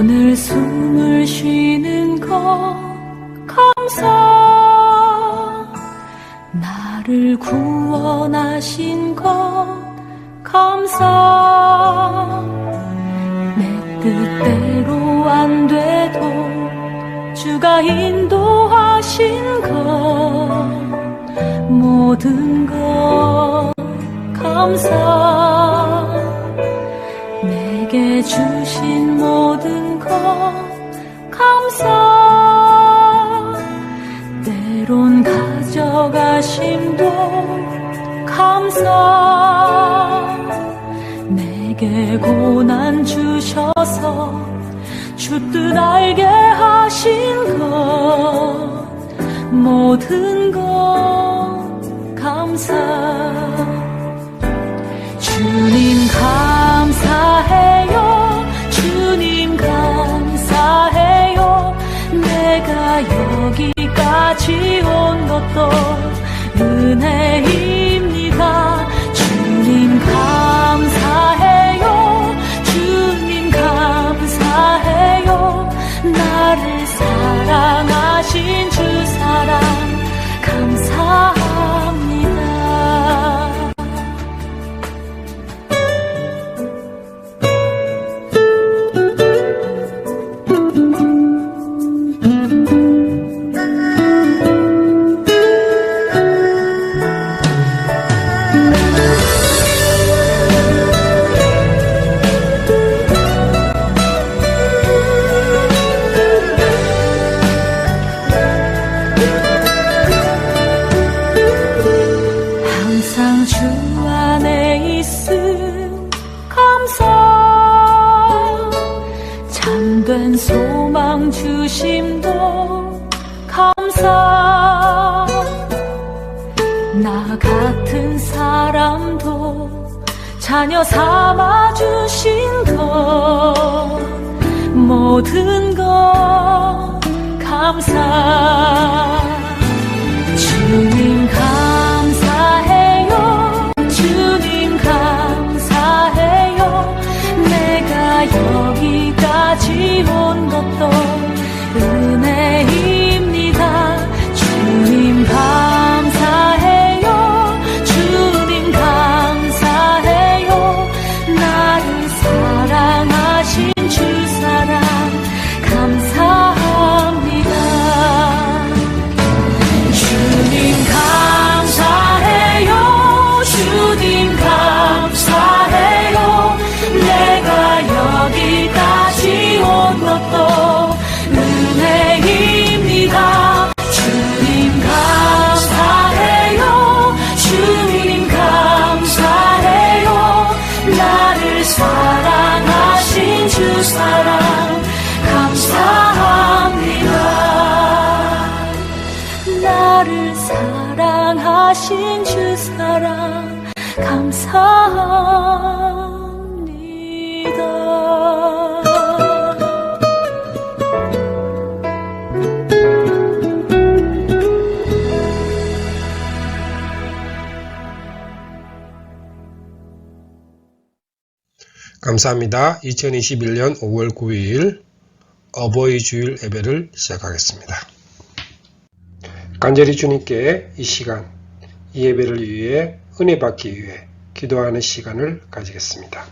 오늘 숨을 쉬는 것 감사, 나를 구원하신 것 감사, 내 뜻대로 안 돼도 주가 인도하신 것 모든 것 감사, 내게 주신 모든 것 감사, 때론 가져가심도 감사, 내게 고난 주셔서 주 뜻 알게 하신 것 모든 것 감사, 주님 감사해요, 주님 감사해요, 내가 여기까지 온 것도 은혜입니다. 주님 감사해요, 주님 감사해요, 나를 사랑하신 주 사랑 감사합니다. 참된 소망 주심도 감사, 나 같은 사람도 자녀 삼아 주신 것 모든 것 감사, 주님 감사해요, 주님 감사해요, 내가 여기까지 온 것도 은혜입니다. 주님 감사해요, 주님 감사해요, 나를 사랑하신 주 사랑 감사합니다. 주님 감사해요, 주님 감사해요, 내가 여기까지 온 것도 은혜입니다. 주님 감사해요, 주님 감사해요, 나를 사랑하신 주 사랑 감사합니다. 나를 사랑하신 주 사랑 감사합니다. 감사합니다. 2021년 5월 9일 어버이 주일 예배를 시작하겠습니다. 간절히 주님께 이 시간, 이 예배를 위해 은혜 받기 위해 기도하는 시간을 가지겠습니다.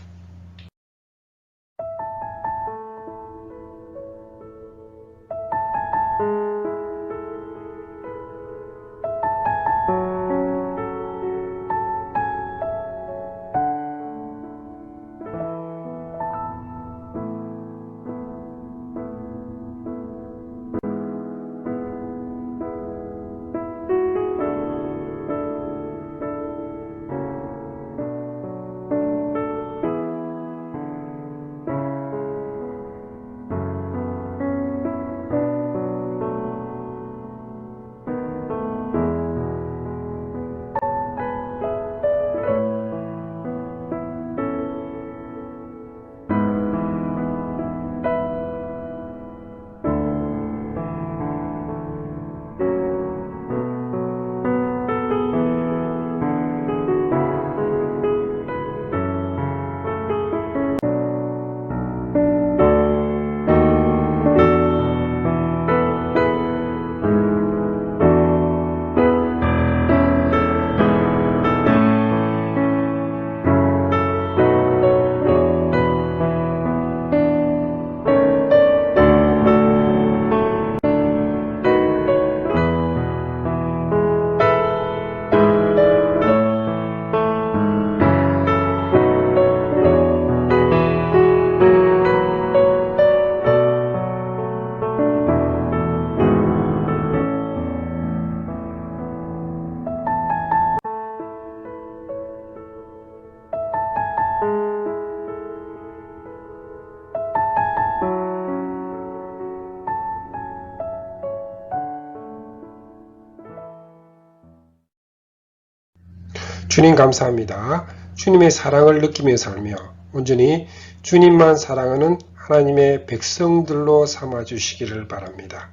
주님 감사합니다. 주님의 사랑을 느끼며 살며 온전히 주님만 사랑하는 하나님의 백성들로 삼아주시기를 바랍니다.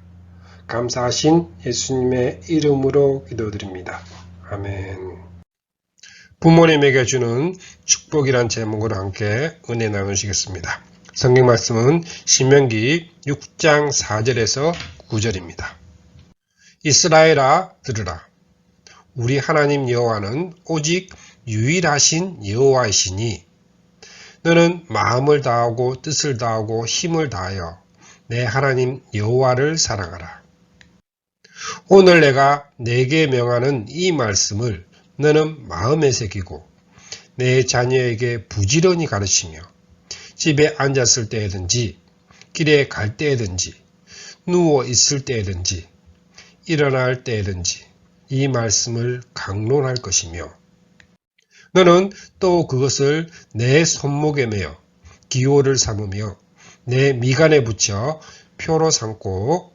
감사하신 예수님의 이름으로 기도드립니다. 아멘. 부모님에게 주는 축복이란 제목으로 함께 은혜 나누시겠습니다. 성경 말씀은 신명기 6장 4절에서 9절입니다. 이스라엘아 들으라. 우리 하나님 여호와는 오직 유일하신 여호와이시니 너는 마음을 다하고 뜻을 다하고 힘을 다하여 내 하나님 여호와를 사랑하라. 오늘 내가 내게 명하는 이 말씀을 너는 마음에 새기고 내 자녀에게 부지런히 가르치며 집에 앉았을 때에든지 길에 갈 때에든지 누워 있을 때에든지 일어날 때에든지 이 말씀을 강론할 것이며 너는 또 그것을 내 손목에 매어 기호를 삼으며 내 미간에 붙여 표로 삼고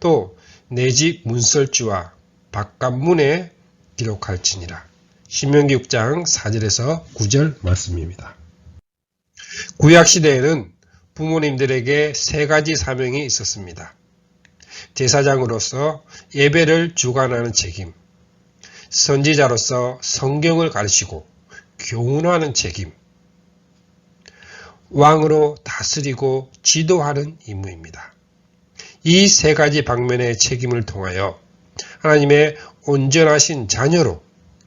또 내 집 문설주와 바깥문에 기록할지니라. 신명기 6장 4절에서 9절 말씀입니다. 구약시대에는 부모님들에게 세 가지 사명이 있었습니다. 제사장으로서 예배를 주관하는 책임, 선지자로서 성경을 가르치고 교훈하는 책임, 왕으로 다스리고 지도하는 임무입니다. 이 세 가지 방면의 책임을 통하여 하나님의 온전하신 자녀로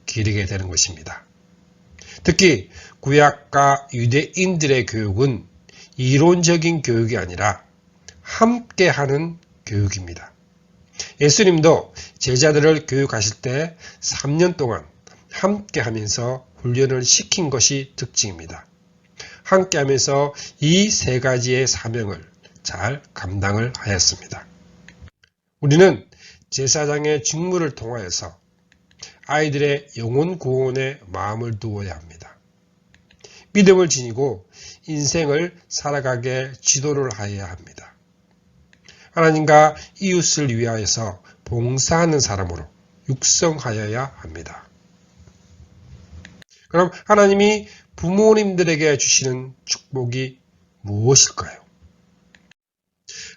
기르게 되는 것입니다. 특히 구약과 유대인들의 교육은 이론적인 교육이 아니라 함께하는 교육입니다. 예수님도 제자들을 교육하실 때 3년 동안 함께하면서 훈련을 시킨 것이 특징입니다. 함께하면서 이 세 가지의 사명을 잘 감당을 하였습니다. 우리는 제사장의 직무를 통하여서 아이들의 영혼 구원에 마음을 두어야 합니다. 믿음을 지니고 인생을 살아가게 지도를 하여야 합니다. 하나님과 이웃을 위하여서 봉사하는 사람으로 육성하여야 합니다. 그럼 하나님이 부모님들에게 주시는 축복이 무엇일까요?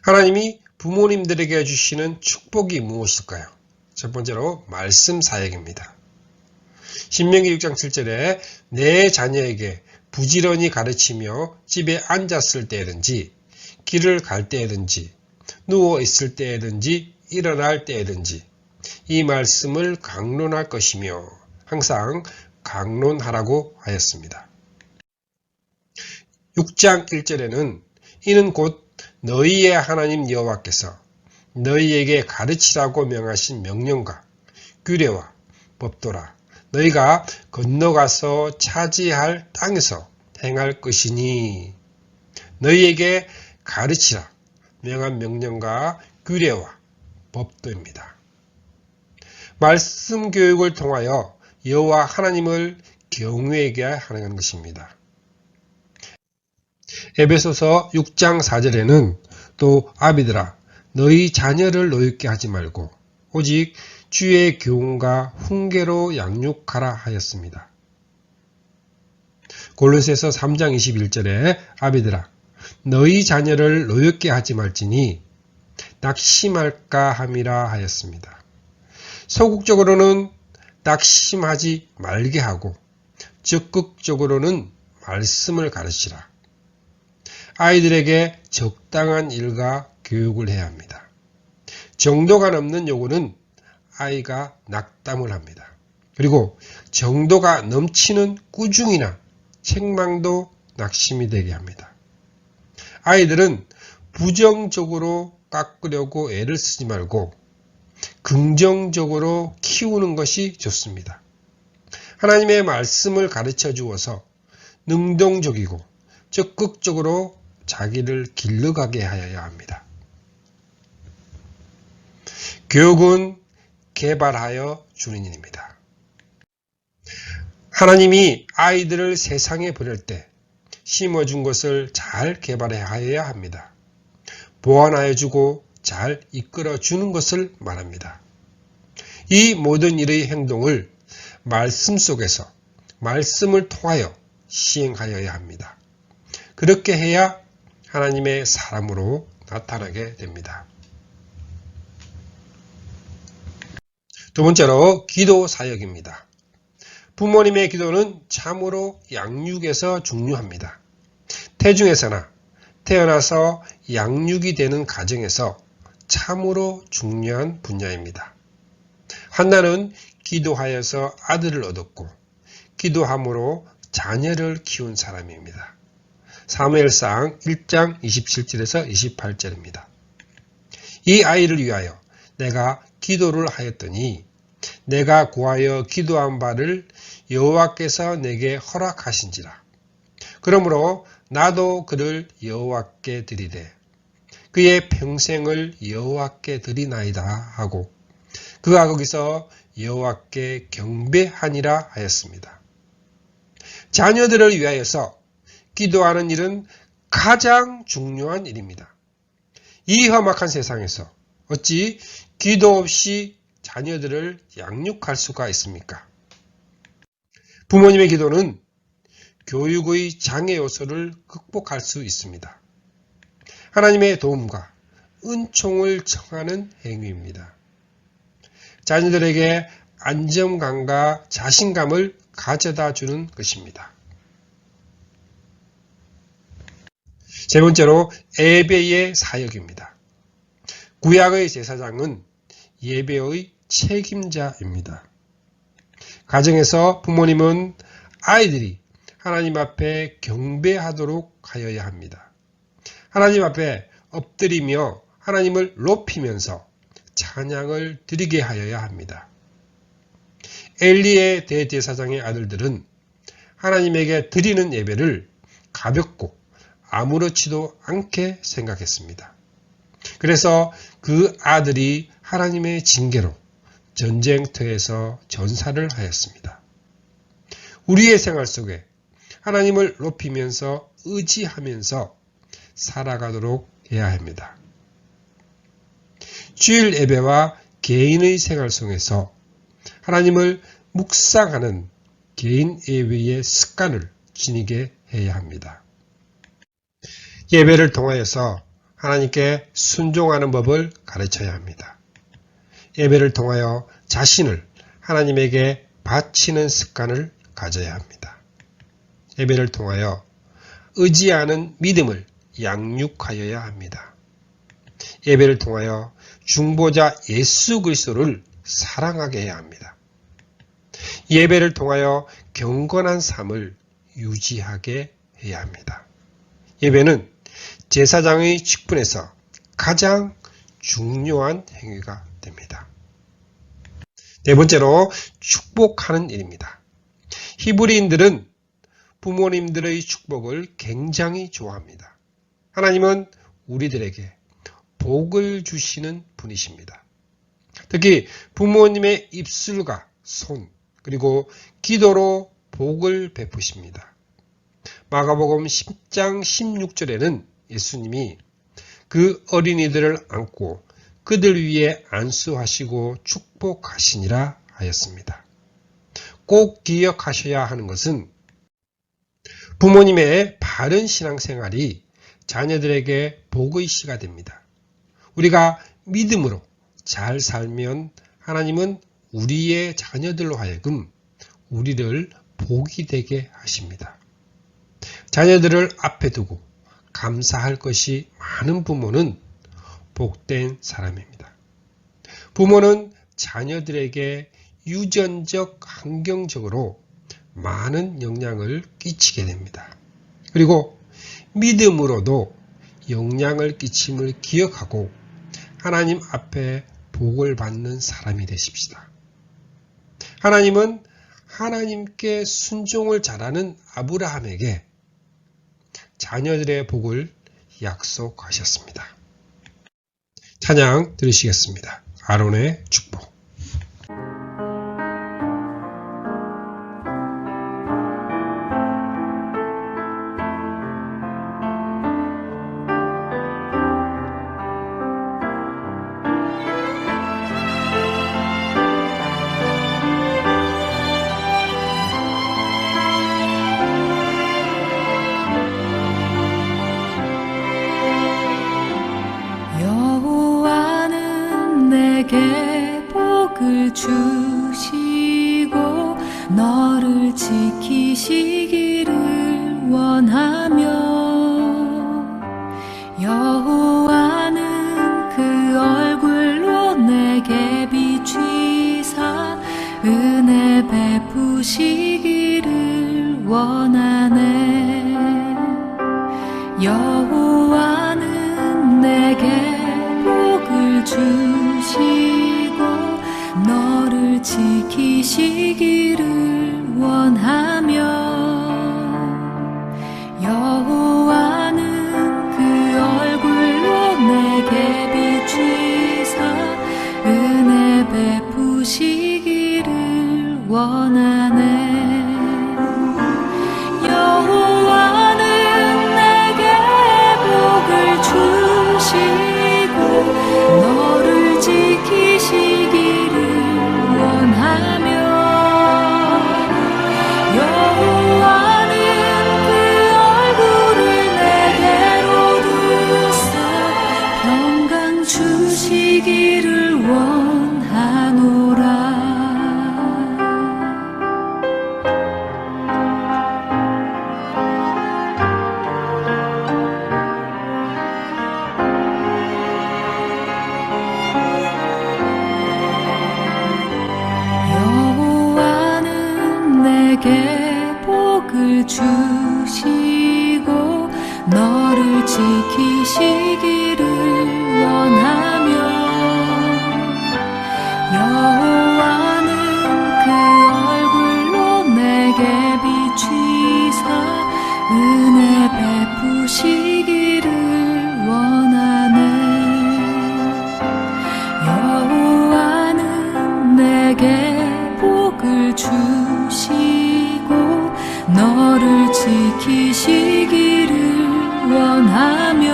하나님이 부모님들에게 주시는 축복이 무엇일까요? 첫 번째로 말씀 사역입니다. 신명기 6장 7절에 내 자녀에게 부지런히 가르치며 집에 앉았을 때든지 길을 갈 때든지 누워 있을 때든지 일어날 때든지 이 말씀을 강론할 것이며 항상 강론하라고 하였습니다. 6장 1절에는 이는 곧 너희의 하나님 여호와께서 너희에게 가르치라고 명하신 명령과 규례와 법도라 너희가 건너가서 차지할 땅에서 행할 것이니 너희에게 가르치라 명한 명령과 규례와 법도입니다. 말씀 교육을 통하여 여호와 하나님을 경외하게 하는 것입니다. 에베소서 6장 4절에는 또 아비들아 너희 자녀를 노엽게 하지 말고 오직 주의 교훈과 훈계로 양육하라 하였습니다. 골로새서 3장 21절에 아비들아 너희 자녀를 노엽게 하지 말지니 낙심할까 함이라 하였습니다. 소극적으로는 낙심하지 말게 하고 적극적으로는 말씀을 가르치라. 아이들에게 적당한 일과 교육을 해야 합니다. 정도가 넘는 요구는 아이가 낙담을 합니다. 그리고 정도가 넘치는 꾸중이나 책망도 낙심이 되게 합니다. 아이들은 부정적으로 깎으려고 애를 쓰지 말고 긍정적으로 키우는 것이 좋습니다. 하나님의 말씀을 가르쳐 주어서 능동적이고 적극적으로 자기를 길러가게 하여야 합니다. 교육은 개발하여 주는 일입니다. 하나님이 아이들을 세상에 보낼 때 심어준 것을 잘 개발하여야 합니다. 보완하여 주고 잘 이끌어 주는 것을 말합니다. 이 모든 일의 행동을 말씀 속에서 말씀을 통하여 시행하여야 합니다. 그렇게 해야 하나님의 사람으로 나타나게 됩니다. 두 번째로 기도 사역입니다. 부모님의 기도는 참으로 양육에서 중요합니다. 태중에서나 태어나서 양육이 되는 가정에서 참으로 중요한 분야입니다. 한나는 기도하여서 아들을 얻었고 기도함으로 자녀를 키운 사람입니다. 사무엘상 1장 27절에서 28절입니다. 이 아이를 위하여 내가 기도를 하였더니 내가 구하여 기도한 바를 여호와께서 내게 허락하신지라. 그러므로 나도 그를 여호와께 드리되 그의 평생을 여호와께 드리나이다 하고 그가 거기서 여호와께 경배하니라 하였습니다. 자녀들을 위하여서 기도하는 일은 가장 중요한 일입니다. 이 험악한 세상에서 어찌 기도 없이 자녀들을 양육할 수가 있습니까? 부모님의 기도는 교육의 장애 요소를 극복할 수 있습니다. 하나님의 도움과 은총을 청하는 행위입니다. 자녀들에게 안정감과 자신감을 가져다 주는 것입니다. 세 번째로 예배의 사역입니다. 구약의 제사장은 예배의 책임자입니다. 가정에서 부모님은 아이들이 하나님 앞에 경배하도록 하여야 합니다. 하나님 앞에 엎드리며 하나님을 높이면서 찬양을 드리게 하여야 합니다. 엘리의 대제사장의 아들들은 하나님에게 드리는 예배를 가볍고 아무렇지도 않게 생각했습니다. 그래서 그 아들이 하나님의 징계로 전쟁터에서 전사를 하였습니다. 우리의 생활 속에 하나님을 높이면서 의지하면서 살아가도록 해야 합니다. 주일 예배와 개인의 생활 속에서 하나님을 묵상하는 개인 예배의 습관을 지니게 해야 합니다. 예배를 통하여서 하나님께 순종하는 법을 가르쳐야 합니다. 예배를 통하여 자신을 하나님에게 바치는 습관을 가져야 합니다. 예배를 통하여 의지하는 믿음을 양육하여야 합니다. 예배를 통하여 중보자 예수 그리스도를 사랑하게 해야 합니다. 예배를 통하여 경건한 삶을 유지하게 해야 합니다. 예배는 제사장의 직분에서 가장 중요한 행위가 됩니다. 네 번째로 축복하는 일입니다. 히브리인들은 부모님들의 축복을 굉장히 좋아합니다. 하나님은 우리들에게 복을 주시는 분이십니다. 특히 부모님의 입술과 손 그리고 기도로 복을 베푸십니다. 마가복음 10장 16절에는 예수님이 그 어린이들을 안고 그들 위에 안수하시고 축복하시니라 하였습니다. 꼭 기억하셔야 하는 것은 부모님의 바른 신앙생활이 자녀들에게 복의 씨가 됩니다. 우리가 믿음으로 잘 살면 하나님은 우리의 자녀들로 하여금 우리를 복이 되게 하십니다. 자녀들을 앞에 두고 감사할 것이 많은 부모는 복된 사람입니다. 부모는 자녀들에게 유전적, 환경적으로 많은 영향을 끼치게 됩니다. 그리고 믿음으로도 영향을 끼침을 기억하고 하나님 앞에 복을 받는 사람이 되십시다. 하나님은 하나님께 순종을 잘하는 아브라함에게 자녀들의 복을 약속하셨습니다. 찬양 들으시겠습니다. 아론의 축복. 주시고 너를 지키시기를 원하며 여호와는 그 얼굴로 내게 비추사 은혜 베푸시기를 원하네. 여호와는 내게 복을 주시고 너를 지키시기를 원하며 여호와는 그 얼굴로 내게 비추사 은혜 베푸시기를 원하네. 여호와는 내게 복을 주시고 너를 지키시기를 원하며 여호와는 그 얼굴을 내게로 두사 평강 주시기를 원하노라. 내게 복을 주시고 너를 지키시기를 원하며 여호와는 그 얼굴로 내게 비추사 은혜 베푸시기를 원하네. 여호와는 내게 복을 주시고 너를 지키시기를 원하며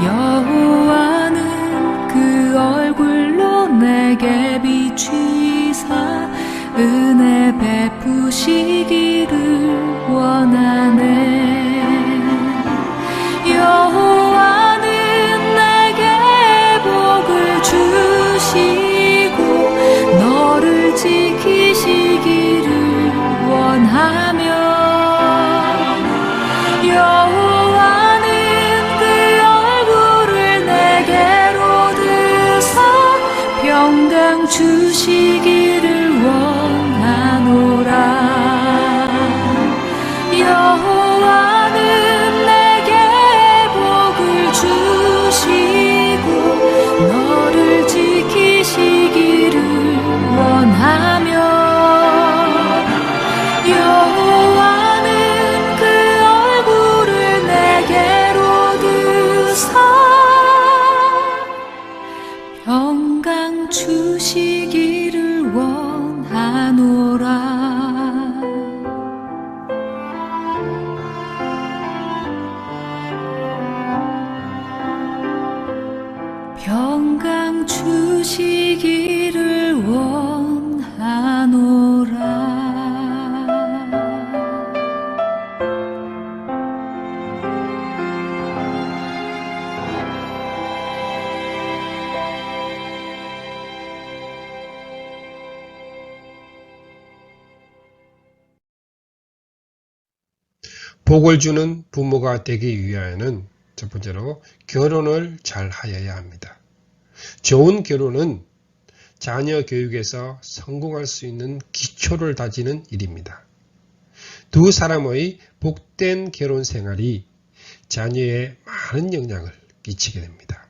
여호와는 그 얼굴로 내게 비추사 은혜 베푸시기를 원하네. 여호와는 내게 복을 주시고 너를 지키시기를 원하며 여호와는 그 얼굴을 내게로 드사 평강 주시기를 원하노라. 여호와는 내게 복을 주시고 너를 지키시기를 원하며 여호와는 그 얼굴을 내게로 드사 평강 주시기를 원하노라. 평강 주시기를 원하노라. 복을 주는 부모가 되기 위하여는 첫 번째로 결혼을 잘 하여야 합니다. 좋은 결혼은 자녀 교육에서 성공할 수 있는 기초를 다지는 일입니다. 두 사람의 복된 결혼 생활이 자녀에 많은 영향을 끼치게 됩니다.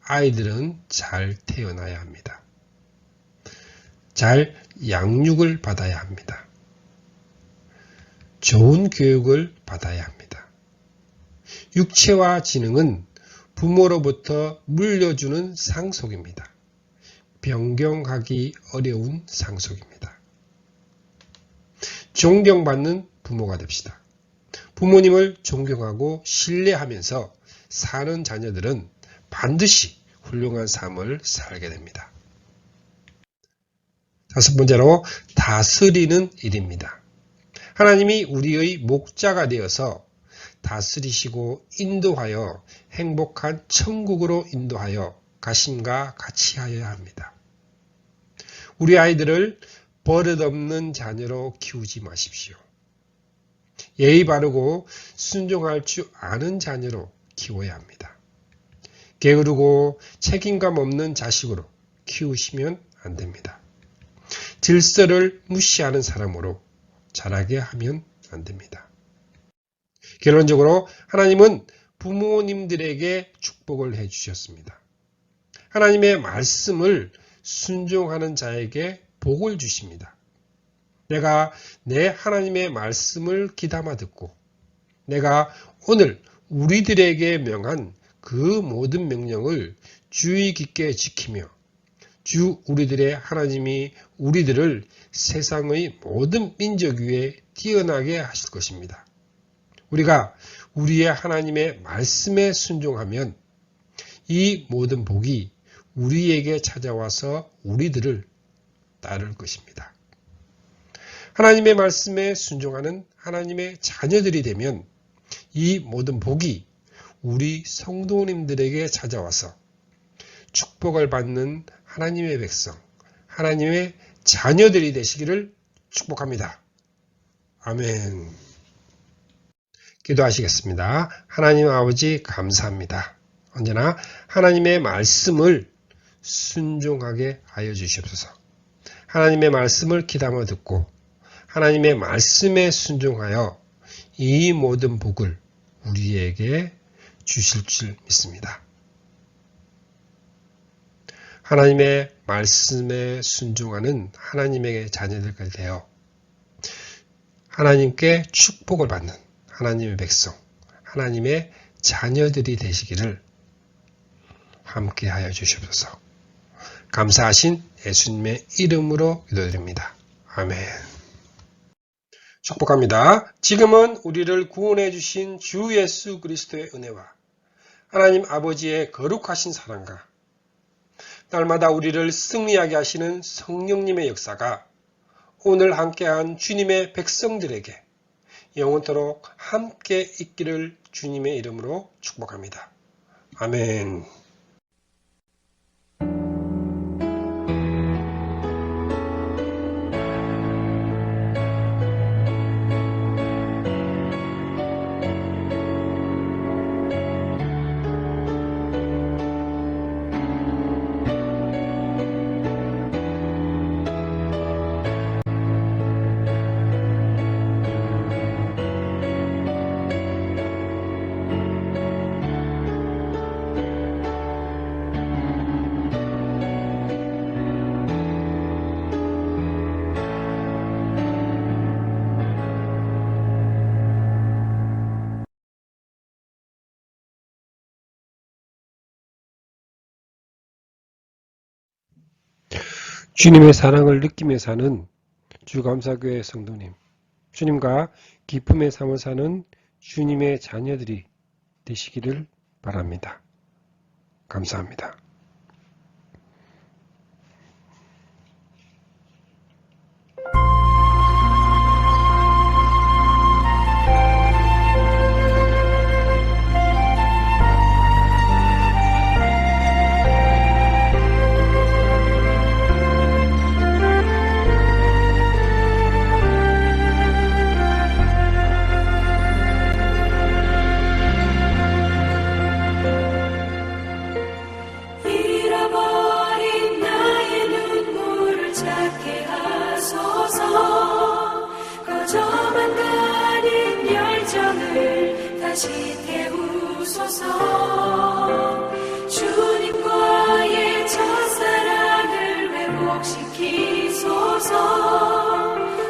아이들은 잘 태어나야 합니다. 잘 양육을 받아야 합니다. 좋은 교육을 받아야 합니다. 육체와 지능은 부모로부터 물려주는 상속입니다. 변경하기 어려운 상속입니다. 존경받는 부모가 됩시다. 부모님을 존경하고 신뢰하면서 사는 자녀들은 반드시 훌륭한 삶을 살게 됩니다. 다섯 번째로 다스리는 일입니다. 하나님이 우리의 목자가 되어서 다스리시고 인도하여 행복한 천국으로 인도하여 가심과 같이 하여야 합니다. 우리 아이들을 버릇없는 자녀로 키우지 마십시오. 예의 바르고 순종할 줄 아는 자녀로 키워야 합니다. 게으르고 책임감 없는 자식으로 키우시면 안 됩니다. 질서를 무시하는 사람으로 자라게 하면 안 됩니다. 결론적으로 하나님은 부모님들에게 축복을 해주셨습니다. 하나님의 말씀을 순종하는 자에게 복을 주십니다. 내가 내 하나님의 말씀을 귀담아 듣고 내가 오늘 우리들에게 명한 그 모든 명령을 주의 깊게 지키며 주 우리들의 하나님이 우리들을 세상의 모든 민족 위에 뛰어나게 하실 것입니다. 우리가 우리의 하나님의 말씀에 순종하면 이 모든 복이 우리에게 찾아와서 우리들을 따를 것입니다. 하나님의 말씀에 순종하는 하나님의 자녀들이 되면 이 모든 복이 우리 성도님들에게 찾아와서 축복을 받는 하나님의 백성, 하나님의 자녀들이 되시기를 축복합니다. 아멘. 기도하시겠습니다. 하나님 아버지 감사합니다. 언제나 하나님의 말씀을 순종하게 하여 주시옵소서. 하나님의 말씀을 귀담아 듣고 하나님의 말씀에 순종하여 이 모든 복을 우리에게 주실 줄 믿습니다. 하나님의 말씀에 순종하는 하나님의 자녀들까지 되어 하나님께 축복을 받는 하나님의 백성, 하나님의 자녀들이 되시기를 함께하여 주시옵소서. 감사하신 예수님의 이름으로 기도드립니다. 아멘. 축복합니다. 지금은 우리를 구원해 주신 주 예수 그리스도의 은혜와 하나님 아버지의 거룩하신 사랑과 날마다 우리를 승리하게 하시는 성령님의 역사가 오늘 함께한 주님의 백성들에게 영원토록 함께 있기를 주님의 이름으로 축복합니다. 아멘. 주님의 사랑을 느끼며 사는 주감사교회 성도님, 주님과 기쁨의 삶을 사는 주님의 자녀들이 되시기를 바랍니다. 감사합니다. 다시 태우소서. 주님과의 첫사랑을 회복시키소서.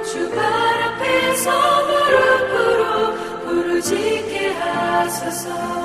주발 앞에서 무릎 꿇어 부르짖게 하소서.